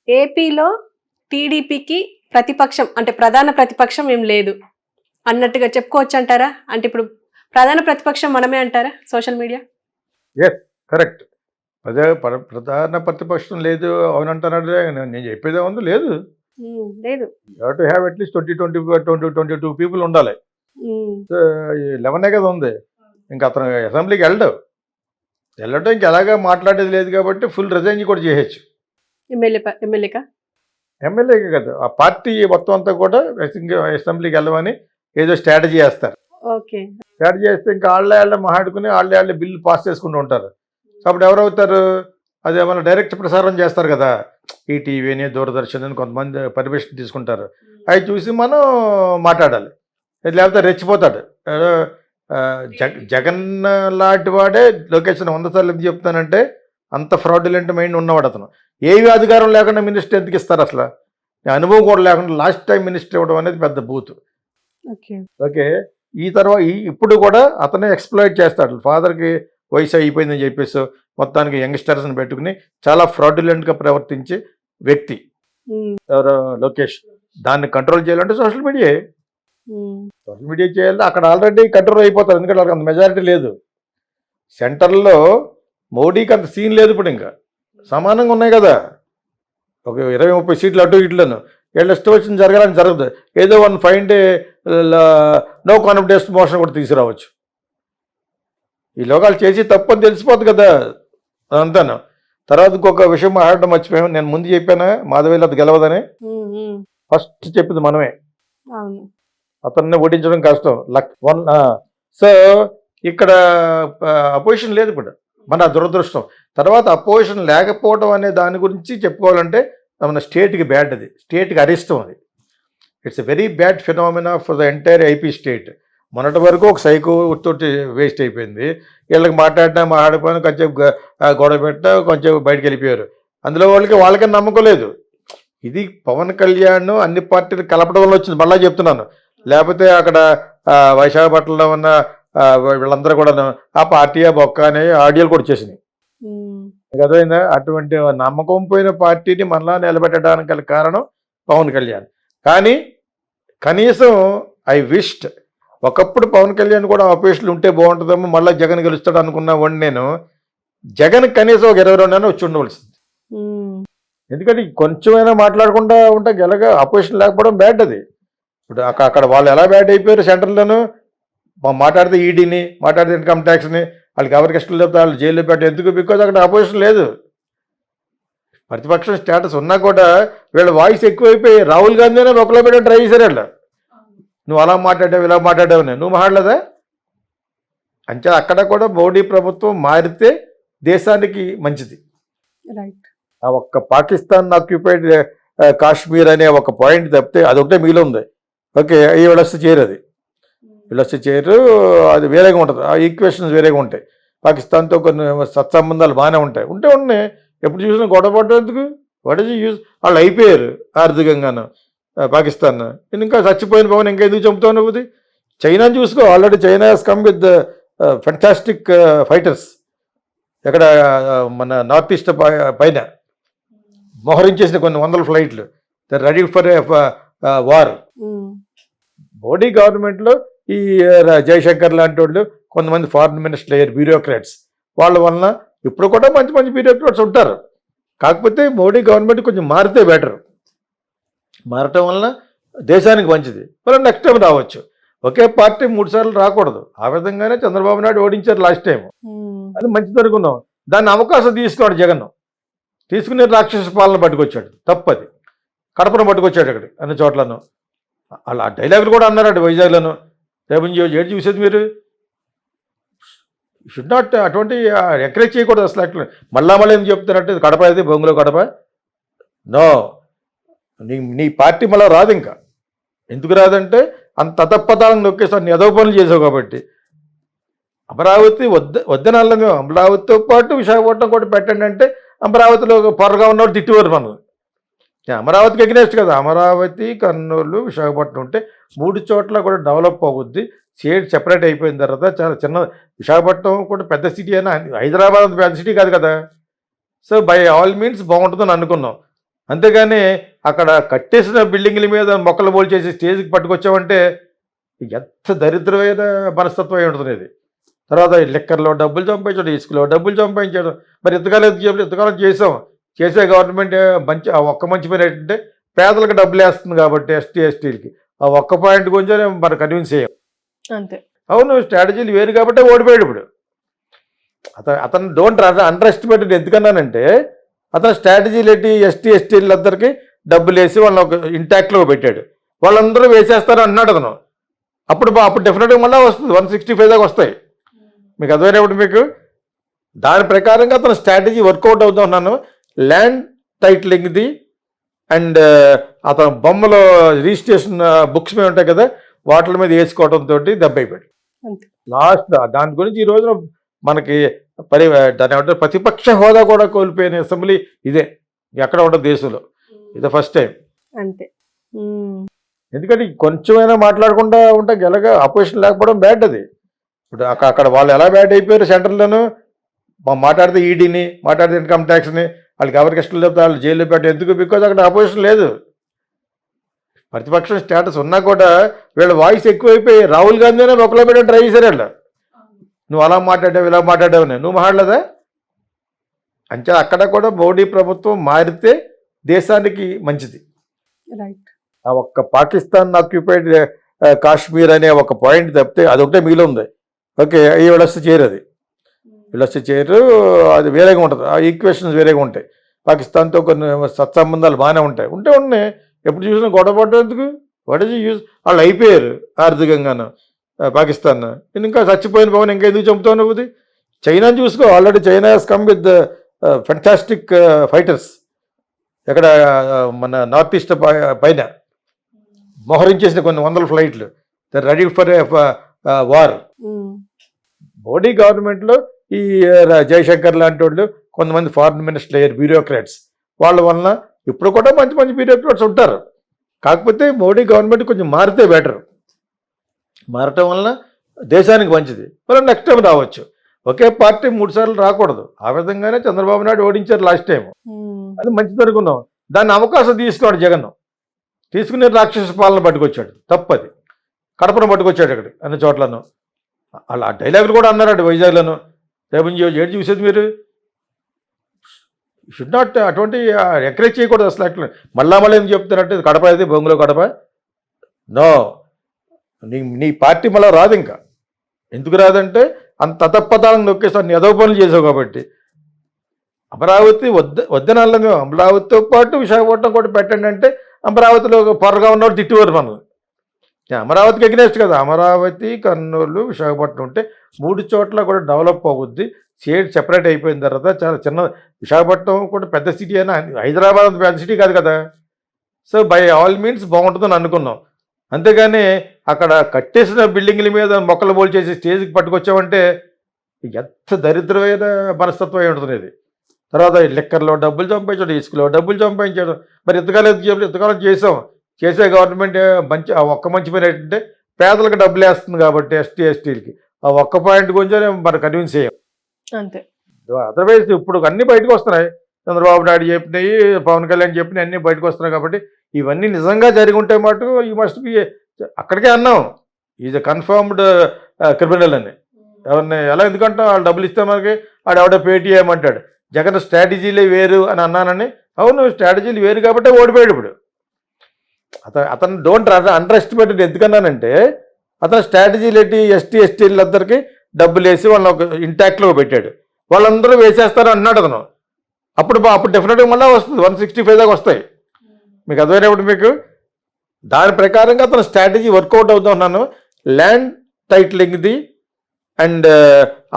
ఏపీలో టీడీపీకి ప్రతిపక్షం అంటే ప్రధాన ప్రతిపక్షం ఏం లేదు అన్నట్టుగా చెప్పుకోవచ్చు అంటారా? అంటే ఇప్పుడు ప్రధాన ప్రతిపక్షం మనమే అంటారా సోషల్ మీడియా? Yes, correct. అదే ప్రధాన ప్రతిపక్షం లేదు అవునంటానంటే నేను చెప్పేదే ఉంది, లేదు. లేదు. టు హ్యావ్ అట్లీస్ట్ 22 పీపుల్ ఉండాలి. 11 కదా ఉంది. ఇంకా అతను అసెంబ్లీకి వెళ్ళడం ఇంక ఎలాగా మాట్లాడేది లేదు కాబట్టి ఫుల్ రిజైన్ కూడా చేయొచ్చు. ఎమ్మెల్యేకి కదా, ఆ పార్టీ మొత్తం అంతా కూడా అసెంబ్లీకి వెళ్ళమని ఏదో స్ట్రాటజీ చేస్తారు. స్ట్రాటజీ చేస్తే ఇంకా వాళ్ళే మాట్లాడుకుని వాళ్ళే బిల్లు పాస్ చేసుకుంటూ ఉంటారు. కాబట్టి ఎవరవుతారు, అది ఏమైనా డైరెక్ట్ ప్రసారం చేస్తారు కదా, ఈ టీవీని దూరదర్శన్ అని కొంతమంది పర్మిషన్ తీసుకుంటారు. అవి చూసి మనం మాట్లాడాలి, లేకపోతే రెచ్చిపోతాడు. జగన్ లాంటి వాడే లొకేషన్ 100 సార్లు ఎందుకు చెప్తానంటే అంత ఫ్రాడ్యులెంట్ మైండ్ ఉన్నవాడు అతను. ఏవి అధికారం లేకుండా మినిస్టర్ ఎందుకు ఇస్తారు అసలు? అనుభవం కూడా లేకుండా లాస్ట్ టైం మినిస్టర్ ఇవ్వడం అనేది పెద్ద బూత్. ఓకే, ఈ తర్వాత ఇప్పుడు కూడా అతనే ఎక్స్ప్లాయిట్ చేస్తాడు. ఫాదర్కి వయసు అయిపోయిందని చెప్పేసి మొత్తానికి యంగ్స్టర్స్ని పెట్టుకుని చాలా ఫ్రాడ్యులెంట్గా ప్రవర్తించే వ్యక్తి ఎవరో లోకేష్. దాన్ని కంట్రోల్ చేయాలంటే సోషల్ మీడియా చేయాలి. అక్కడ ఆల్రెడీ కంట్రోల్ అయిపోతారు, ఎందుకంటే వాళ్ళకి అంత మెజారిటీ లేదు. సెంటర్లో మోడీకి అంత సీన్ లేదు. ఇప్పుడు ఇంకా సమానంగా ఉన్నాయి కదా, ఒక 20-30 సీట్లు అటు ఇట్లను. వీళ్ళు ఇష్టం వచ్చిన జరగాలని జరగదు. ఏదో one fine day no confidence motion కూడా తీసుకురావచ్చు. ఈ లోకాలు చేసి తప్పని తెలిసిపోతుంది కదా అదంతాను. తర్వాత ఇంకొక విషయం మాట్లాడడం మర్చిపోయాము. నేను ముందు చెప్పానా మాధవేలు అది గెలవదని? ఫస్ట్ చెప్పింది మనమే. అతన్ని ఓడించడం కష్టం. సో ఇక్కడ అపోజిషన్ లేదు ఇప్పుడు, మన దురదృష్టం. తర్వాత అపోజిషన్ లేకపోవడం అనే దాని గురించి చెప్పుకోవాలంటే మన స్టేట్కి బ్యాడ్, అది స్టేట్కి అరిష్టం. అది it's a very bad phenomena for the entire IP state. మొన్నటి వరకు ఒక సైకో తోటి వేస్ట్ అయిపోయింది. వీళ్ళకి మాట్లాడిపోయిన కొంచెం గొడవ పెట్టినా కొంచెం బయటకు వెళ్ళిపోయారు. అందులో వాళ్ళకి నమ్మకం లేదు. ఇది పవన్ కళ్యాణ్ అన్ని పార్టీలు కలపడం వల్ల వచ్చింది, మళ్ళీ చెప్తున్నాను. లేకపోతే అక్కడ విశాఖపట్నంలో ఉన్న వీళ్ళందరూ కూడా ఆ పార్టీ బొక్క అనే ఆడియోలు కూడా వచ్చేసినాయి. అదైందా? అటువంటి నమ్మకం పోయిన పార్టీని మళ్ళా నిలబెట్టడానికి గల కారణం పవన్ కళ్యాణ్. కానీ కనీసం ఐ విష్డ్ ఒకప్పుడు పవన్ కళ్యాణ్ కూడా ఆపోజిషన్లు ఉంటే బాగుంటుందేమో, మళ్ళీ జగన్ గెలుస్తాడు అనుకున్నా వాడిని నేను. జగన్ కనీసం ఒక 22 వచ్చి ఉండవలసింది. ఎందుకంటే కొంచెమైనా మాట్లాడకుండా ఉంటే అపోజిషన్ లేకపోవడం బ్యాడ్. అది ఇప్పుడు అక్కడ వాళ్ళు ఎలా బ్యాడ్ అయిపోయారు సెంట్రల్లోనూ. మాట్లాడితే ఈడీని, మాట్లాడితే ఇన్కమ్ ట్యాక్స్ని, వాళ్ళకి ఎవరికి ఇష్టం లేకపోతే వాళ్ళు జైల్లో పెట్టారు. ఎందుకు? బికాజ్ అక్కడ అపోజిషన్ లేదు. ప్రతిపక్షం స్టేటస్ ఉన్నా కూడా వీళ్ళ వాయిస్ ఎక్కువైపోయి రాహుల్ గాంధీ అని ఒకలో పెట్టడం ట్రై చేశారు వాళ్ళు. నువ్వు అలా మాట్లాడావు ఇలా మాట్లాడావు, నువ్వు మాట్లాడలేదా? అంటే అక్కడ కూడా మోడీ ప్రభుత్వం మారితే దేశానికి మంచిది. ఆ ఒక్క పాకిస్తాన్ ఆక్యుపైడ్ కాశ్మీర్ అనే ఒక పాయింట్ తప్పితే అదొకటే మిగిలి ఉంది. ఓకే, వీళ్ళొస్తే చేయరు, అది వీళ్ళొస్తే చేయరు, అది వేరేగా ఉంటుంది. ఆ ఈక్వేషన్స్ వేరేగా ఉంటాయి. పాకిస్తాన్తో కొన్ని సత్సంబంధాలు బాగానే ఉంటాయి, ఉన్నాయి. ఎప్పుడు చూసినా గొడవ పడ్డం ఎందుకు? What is use? వాళ్ళు అయిపోయారు ఆర్థికంగాను పాకిస్తాన్. ఇంకా చచ్చిపోయిన పవన్ ఇంకా ఎందుకు చంపుతావు నువ్వు? చైనాని చూసుకో, already China has come with fantastic fighters. ఎక్కడ మన నార్త్ ఈస్ట్ పైన మోహరించేసిన కొన్ని 100 ఫ్లైట్లు. They ready for war. Modi గవర్నమెంట్లో ఈ జయశంకర్ లాంటి వాళ్ళు, కొంతమంది ఫారిన్ మినిస్టర్లు అయ్యారు, బ్యూరోక్రాట్స్. వాళ్ళ వలన ఇప్పుడు కూడా మంచి మంచి బ్యూరోక్రాట్స్ ఉంటారు. కాకపోతే మోడీ గవర్నమెంట్ కొంచెం మారితే బెటర్. మారటం వలన దేశానికి మంచిది. మరి నెక్స్ట్ టైం రావచ్చు. ఒకే పార్టీ 3 సార్లు రాకూడదు. ఆ విధంగానే చంద్రబాబు నాయుడు ఓడించారు లాస్ట్ టైం. అది మంచిది అనుకున్నాం. దాన్ని అవకాశం తీసుకున్నాడు జగన్. తీసుకుని రాక్షస పాలన పట్టుకొచ్చాడు. తప్పది. కడపను పట్టుకొచ్చాడు అక్కడ అన్ని చోట్లను. అలా డైలాగులు కూడా అన్నారండి వైజాగ్లను. రేపు ఏడు చూసేది మీరు. షుడ్ నాట్ అటువంటి ఎంకరేజ్ చేయకూడదు అసలు. అట్లా మళ్ళీ ఏం చెప్తారంటే కడప అయితే బొంగులో కడప. నో, నీ పార్టీ మళ్ళీ రాదు. ఇంకా ఎందుకు రాదంటే అంత అతపదాలను నొక్కేసాను, ఎదవ పనులు చేసావు కాబట్టి. అమరావతి వద్దనాలి మేము. అమరావతితో పాటు విశాఖపట్నం కూడా పెట్టండి అంటే అమరావతిలో పొరగా ఉన్నవాడు తిట్టేవారు మనం. అమరావతికి ఎగ్నెస్ట్ కదా. అమరావతి, కర్నూలు, విశాఖపట్నం ఉంటే 3 చోట్ల కూడా డెవలప్ అవుద్ది. స్టేట్ సెపరేట్ అయిపోయిన తర్వాత చాలా చిన్న, విశాఖపట్నం కూడా పెద్ద సిటీ అయినా హైదరాబాద్ పెద్ద సిటీ కాదు కదా. సో బై ఆల్ మీన్స్ బాగుంటుందని అనుకున్నాం. అంతేగాని అక్కడ కట్టేసిన బిల్డింగ్ల మీద మొక్కలు బోల్ చేసి స్టేజ్కి పట్టుకొచ్చామంటే ఎంత దరిద్రమైన మనస్తత్వం అయి ఉంటుంది ఇది. తర్వాత ఈ లిక్కర్లో డబ్బులు సంపాదించడం, ఇసుకలో డబ్బులు సంపాదించడం. మరి ఇంతకాలం చేసాం. చేసే గవర్నమెంట్ మంచి ఆ ఒక్క మంచి పని ఏంటంటే పేదలకు డబ్బులు వేస్తుంది కాబట్టి ఎస్టీలకి ఆ ఒక్క పాయింట్ కొంచెం మనం కన్విన్స్ చేయం. అంతే. అవును, స్ట్రాటజీలు వేరు కాబట్టి ఓడిపోయాడు ఇప్పుడు. అతను డోంట్ అండర్ ఎస్టిమేట్. ఎందుకన్నానంటే అతను స్ట్రాటజీలు ఏంటి, ఎస్టీలందరికీ డబ్బులు వేసి వాళ్ళని ఒక ఇంటాక్ట్లో పెట్టాడు. వాళ్ళందరూ వేసేస్తారు అన్నాడు అతను. అప్పుడు డెఫినెట్గా మళ్ళీ వస్తుంది 165 దాకా వస్తాయి. మీకు అర్థమైనప్పుడు మీకు దాని ప్రకారంగా అతను స్ట్రాటజీ వర్కౌట్ అవుతున్నాను. ల్యాండ్ టైటిలింగ్ది అండ్ అతను బొమ్మలో రిజిస్ట్రేషన్ బుక్స్ మీద ఉంటాయి కదా, వాటి మీద వేసుకోవడంతో దెబ్బ అయిపోయాడు అంతే. లాస్ట్. దాని గురించి ఈ రోజున మనకి దాని ఏమంటారు, ప్రతిపక్ష హోదా కూడా కోల్పోయిన అసెంబ్లీ ఇదే. ఎక్కడ ఉండదు దేశంలో, ఇదే ఫస్ట్ టైం. అంతే. ఎందుకంటే కొంచెమైనా మాట్లాడకుండా ఉంటే గెలగా అపోజిషన్ లేకపోవడం బ్యాడ్. అది ఇప్పుడు అక్కడ వాళ్ళు ఎలా బ్యాడ్ అయిపోయారు సెంటర్లోనూ. మాట్లాడితే ఈడీని, మాట్లాడితే ఇన్కమ్ ట్యాక్స్ని, వాళ్ళకి ఎవరికి ఇష్టం లేకపోతే వాళ్ళు జైల్లో పెట్టారు. ఎందుకు? బికాజ్ అక్కడ అపోజిషన్ లేదు. ప్రతిపక్షం స్టేటస్ ఉన్నా కూడా వీళ్ళ వాయిస్ ఎక్కువైపోయి రాహుల్ గాంధీనే ఒకలో పెట్టడం ట్రై చేశారు వాళ్ళు. నువ్వు అలా మాట్లాడావు, ఇలా మాట్లాడావు, నువ్వు మాట్లాడలేదా? అంటే అక్కడ కూడా మోడీ ప్రభుత్వం మారితే దేశానికి మంచిది. రైట్. ఆ ఒక్క పాకిస్తాన్ ఆక్యుపైడ్ కాశ్మీర్ అనే ఒక పాయింట్ తప్పితే అదొకటే మిగిలి ఉంది. ఓకే, వీళ్ళొస్తే చేయరు, అది వీళ్ళొస్తే చేయరు, అది వేరేగా ఉంటుంది. ఆ ఈక్వేషన్స్ వేరేగా ఉంటాయి. పాకిస్తాన్తో కొన్ని సత్సంబంధాలు బాగానే ఉంటాయి, ఉన్నాయి. ఎప్పుడు చూసినా గొడవ పడడం ఎందుకు? What is use? వాళ్ళు అయిపోయారు ఆర్థికంగాను పాకిస్తాన్. ఇంకా చచ్చిపోయిన పవన్ ఇంకా ఎందుకు చంపుతావు నువ్వు? చైనాని చూసుకో, already China has come with fantastic fighters. ఎక్కడ మన నార్త్ ఈస్ట్ పైన మోహరించేసిన కొన్ని వందల ఫ్లైట్లు, రెడీ ఫర్ వార్. మోడీ గవర్నమెంట్లో ఈ జయశంకర్ లాంటి వాళ్ళు, కొంతమంది ఫారిన్ మినిస్టర్లు అయ్యారు, బ్యూరోక్రాట్స్. వాళ్ళ వలన ఇప్పుడు కూడా మంచి మంచి బ్యూరోక్రాట్స్ ఉంటారు. కాకపోతే మోడీ గవర్నమెంట్ కొంచెం మారితే బెటర్. మారటం వలన దేశానికి మంచిది. మరి నెక్స్ట్ టైం రావచ్చు. ఒకే పార్టీ 3 సార్లు రాకూడదు. ఆ విధంగానే చంద్రబాబు నాయుడు ఓడించారు లాస్ట్ టైం. అది మంచిది అనుకున్నాం. దాన్ని అవకాశం తీసుకున్నాడు జగన్. తీసుకునే రాక్షస పాలన పట్టుకొచ్చాడు. తప్పది. కడపను పట్టుకొచ్చాడు అక్కడ అన్ని చోట్లను. అలా డైలాగులు కూడా అన్నారండి వైజాగ్లను. రేపు ఏడు చూసేది మీరు. షుడ్ నాట్ అటువంటి ఎంకరేజ్ చేయకూడదు అసలు. అట్లా మళ్ళీ ఏం చెప్తారంటే కడప అయితే బొంగులో కడప. నో, నీ పార్టీ మళ్ళీ రాదు. ఇంకా ఎందుకు రాదంటే అంత అతపదాలను నొక్కేసాను, నీ ఎదవ పనులు చేసావు కాబట్టి. అమరావతి వద్దనాల మేము. అమరావతితో పాటు విశాఖపట్నం కూడా పెట్టండి అంటే అమరావతిలో పొరగా ఉన్నవాడు తిట్టేవారు మనల్ని. అమరావతికి ఎగ్నెస్ట్ కదా. అమరావతి, కర్నూలు, విశాఖపట్నం ఉంటే 3 చోట్ల కూడా డెవలప్ అవుద్ది. స్టేట్ సెపరేట్ అయిపోయిన తర్వాత చాలా చిన్న, విశాఖపట్నం కూడా పెద్ద సిటీ అయినా హైదరాబాద్ అంత పెద్ద సిటీ కాదు కదా. సో బై ఆల్ మీన్స్ బాగుంటుందని అనుకున్నాం. అంతేగాని అక్కడ కట్టేసిన బిల్డింగ్ల మీద మొక్కలు బోల్ చేసి స్టేజ్కి పట్టుకొచ్చామంటే ఎంత దరిద్రమైన మనస్తత్వం అయి ఉంటుంది ఇది. తర్వాత ఈ లిక్కర్లో డబ్బులు సంపాదించడం, ఇసుకలో డబ్బులు సంపాదించడం. మరి ఇంతకాలం చేసాం. చేసే గవర్నమెంట్ ఆ ఒక్క మంచి పని ఏంటంటే పేదలకు డబ్బులు వేస్తుంది కాబట్టి ఎస్టీలకి ఆ ఒక్క పాయింట్ కొంచెం మనం కన్విన్స్ చేయం. అంతే. అదర్వైజ్ ఇప్పుడు అన్నీ బయటకు వస్తున్నాయి. చంద్రబాబు నాయుడు చెప్పినవి, పవన్ కళ్యాణ్ చెప్పినవి అన్నీ బయటకు వస్తున్నాయి. కాబట్టి ఇవన్నీ నిజంగా జరిగి ఉంటే మటుకు ఈ మస్ట్ బి, అక్కడికే అన్నాం, ఈజ్ ఎ కన్ఫర్మ్డ్ క్రిమినల్ అని. ఎవరిని ఎలా? ఎందుకంటే వాళ్ళు డబ్బులు ఇస్తే మనకి ఆడెవడో పేటీఎం అంటాడు. జగన్ స్ట్రాటజీలే వేరు అని అన్నానని. అవును, స్ట్రాటజీలు వేరు కాబట్టి ఓడిపోయాడు ఇప్పుడు. అతను డోంట్ అండర్ ఎస్టిమేట్. ఎందుకన్నానంటే అతను స్ట్రాటజీలు ఏంటి, ఎస్టీలందరికీ డబ్బులు వేసి వాళ్ళని ఒక ఇంటాక్ట్లో పెట్టాడు. వాళ్ళందరూ వేసేస్తారు అన్నాడు అతను. అప్పుడు డెఫినెట్గా మళ్ళీ వస్తుంది 165 దాకా వస్తాయి. మీకు అర్థమైనప్పుడు మీకు దాని ప్రకారంగా అతను స్ట్రాటజీ వర్కౌట్ అవుతున్నాను. ల్యాండ్ టైటిలింగ్ది అండ్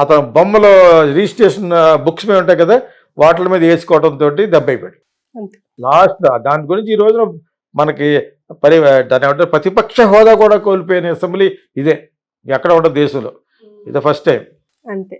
అతను బొమ్మలో రిజిస్ట్రేషన్ బుక్స్ మీద ఉంటాయి కదా, వాటి మీద వేసుకోవడంతో దెబ్బ అయిపోయాడు లాస్ట్. దాని గురించి ఈ రోజున మనకి దాని ఏమంటారు, ప్రతిపక్ష హోదా కూడా కోల్పోయిన అసెంబ్లీ ఇదే. ఎక్కడ ఉండదు దేశంలో, ఇదే ఫస్ట్ టైం. అంతే.